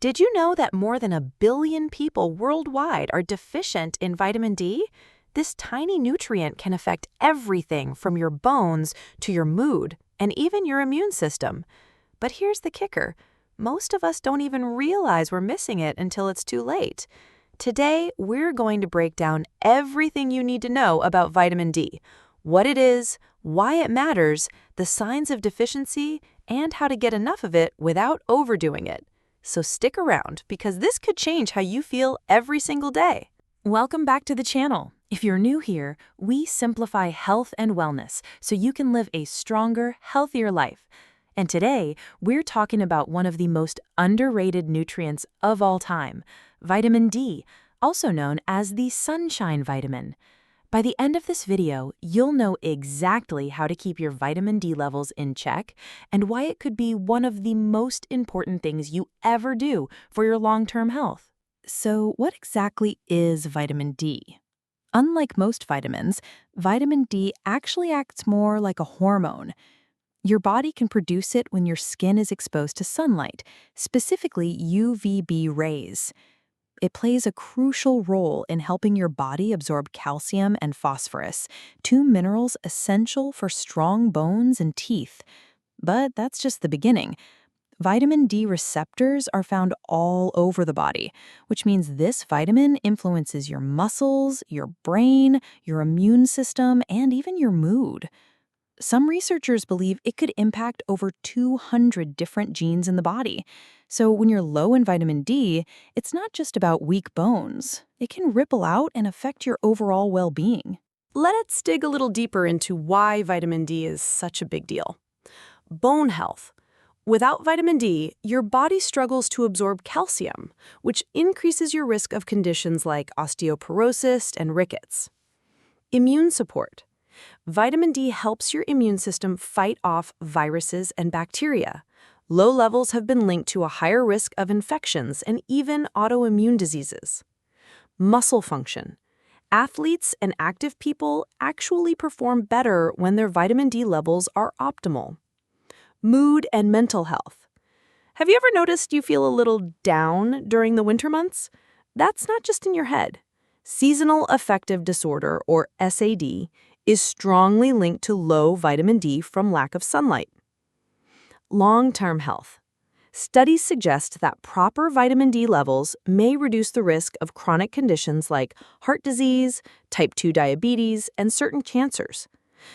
Did you know that more than 1 billion people worldwide are deficient in vitamin D? This tiny nutrient can affect everything from your bones to your mood and even your immune system. But here's the kicker. Most of us don't even realize we're missing it until it's too late. Today, we're going to break down everything you need to know about vitamin D, what it is, why it matters, the signs of deficiency, and how to get enough of it without overdoing it. So stick around because this could change how you feel every single day. Welcome back to the channel. If you're new here, we simplify health and wellness so you can live a stronger, healthier life. And today, we're talking about one of the most underrated nutrients of all time, vitamin D, also known as the sunshine vitamin. By the end of this video, you'll know exactly how to keep your vitamin D levels in check and why it could be one of the most important things you ever do for your long-term health. So, what exactly is vitamin D? Unlike most vitamins, vitamin D actually acts more like a hormone. Your body can produce it when your skin is exposed to sunlight, specifically UVB rays. It plays a crucial role in helping your body absorb calcium and phosphorus, two minerals essential for strong bones and teeth. But that's just the beginning. Vitamin D receptors are found all over the body, which means this vitamin influences your muscles, your brain, your immune system, and even your mood. Some researchers believe it could impact over 200 different genes in the body. So when you're low in vitamin D, it's not just about weak bones. It can ripple out and affect your overall well-being. Let's dig a little deeper into why vitamin D is such a big deal. Bone health. Without vitamin D, your body struggles to absorb calcium, which increases your risk of conditions like osteoporosis and rickets. Immune support. Vitamin D helps your immune system fight off viruses and bacteria. Low levels have been linked to a higher risk of infections and even autoimmune diseases. Muscle function. Athletes and active people actually perform better when their vitamin D levels are optimal. Mood and mental health. Have you ever noticed you feel a little down during the winter months? That's not just in your head. Seasonal affective disorder, or SAD, is strongly linked to low vitamin D from lack of sunlight. Long-term health. Studies suggest that proper vitamin D levels may reduce the risk of chronic conditions like heart disease, type 2 diabetes, and certain cancers.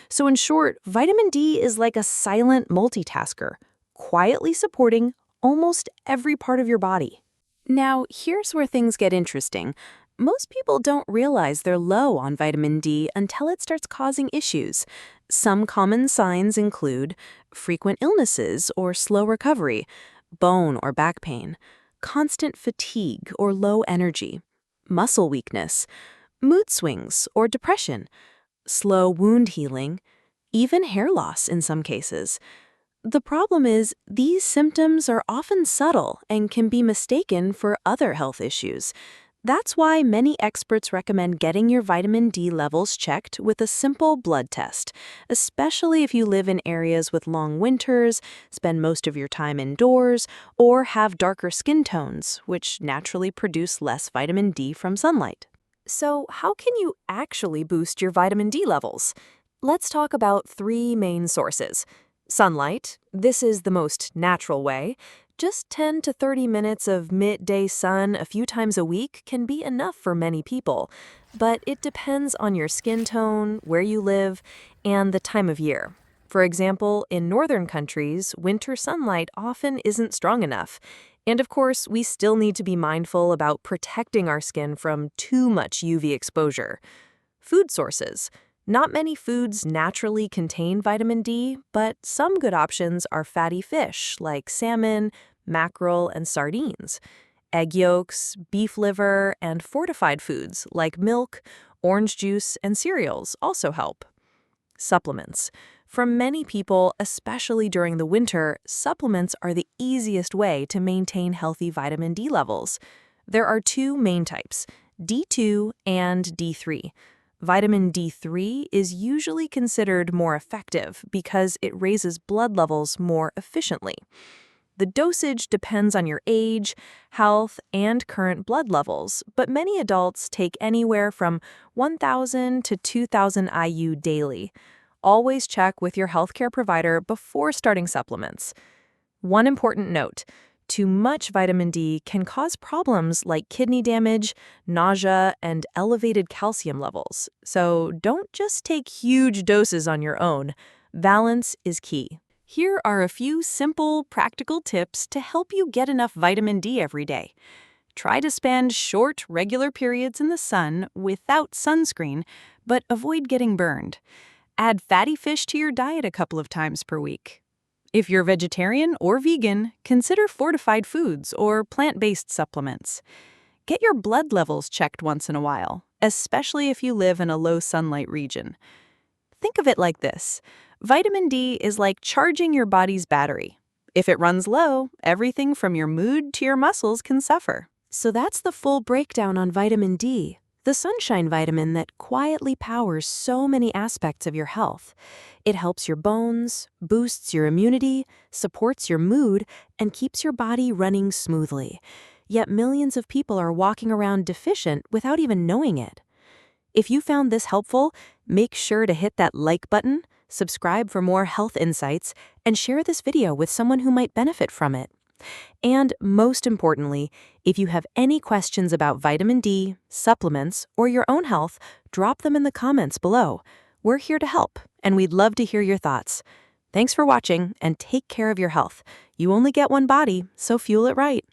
So in short, vitamin D is like a silent multitasker, quietly supporting almost every part of your body. Now, here's where things get interesting. Most people don't realize they're low on vitamin D until it starts causing issues. Some common signs include frequent illnesses or slow recovery, bone or back pain, constant fatigue or low energy, muscle weakness, mood swings or depression, slow wound healing, even hair loss in some cases. The problem is, these symptoms are often subtle and can be mistaken for other health issues. That's why many experts recommend getting your vitamin D levels checked with a simple blood test, especially if you live in areas with long winters, spend most of your time indoors, or have darker skin tones, which naturally produce less vitamin D from sunlight. So, how can you actually boost your vitamin D levels? Let's talk about 3 main sources. Sunlight. This is the most natural way. Just 10 to 30 minutes of midday sun a few times a week can be enough for many people, but it depends on your skin tone, where you live, and the time of year. For example, in northern countries, winter sunlight often isn't strong enough. And of course, we still need to be mindful about protecting our skin from too much UV exposure. Food sources. Not many foods naturally contain vitamin D, but some good options are fatty fish like salmon, mackerel, and sardines. Egg yolks, beef liver, and fortified foods like milk, orange juice, and cereals also help. Supplements. For many people, especially during the winter, supplements are the easiest way to maintain healthy vitamin D levels. There are 2 main types, D2 and D3. Vitamin D3 is usually considered more effective because it raises blood levels more efficiently. The dosage depends on your age, health, and current blood levels, but many adults take anywhere from 1,000 to 2,000 IU daily. Always check with your healthcare provider before starting supplements. One important note: too much vitamin D can cause problems like kidney damage, nausea, and elevated calcium levels. So don't just take huge doses on your own. Balance is key. Here are a few simple, practical tips to help you get enough vitamin D every day. Try to spend short, regular periods in the sun without sunscreen, but avoid getting burned. Add fatty fish to your diet a couple of times per week. If you're vegetarian or vegan, consider fortified foods or plant-based supplements. Get your blood levels checked once in a while, especially if you live in a low sunlight region. Think of it like this: vitamin D is like charging your body's battery. If it runs low, everything from your mood to your muscles can suffer. So that's the full breakdown on vitamin D, the sunshine vitamin that quietly powers so many aspects of your health. It helps your bones, boosts your immunity, supports your mood, and keeps your body running smoothly. Yet millions of people are walking around deficient without even knowing it. If you found this helpful, make sure to hit that like button, subscribe for more health insights, and share this video with someone who might benefit from it. And most importantly, if you have any questions about vitamin D, supplements, or your own health, drop them in the comments below. We're here to help, and we'd love to hear your thoughts. Thanks for watching, and take care of your health. You only get one body, so fuel it right.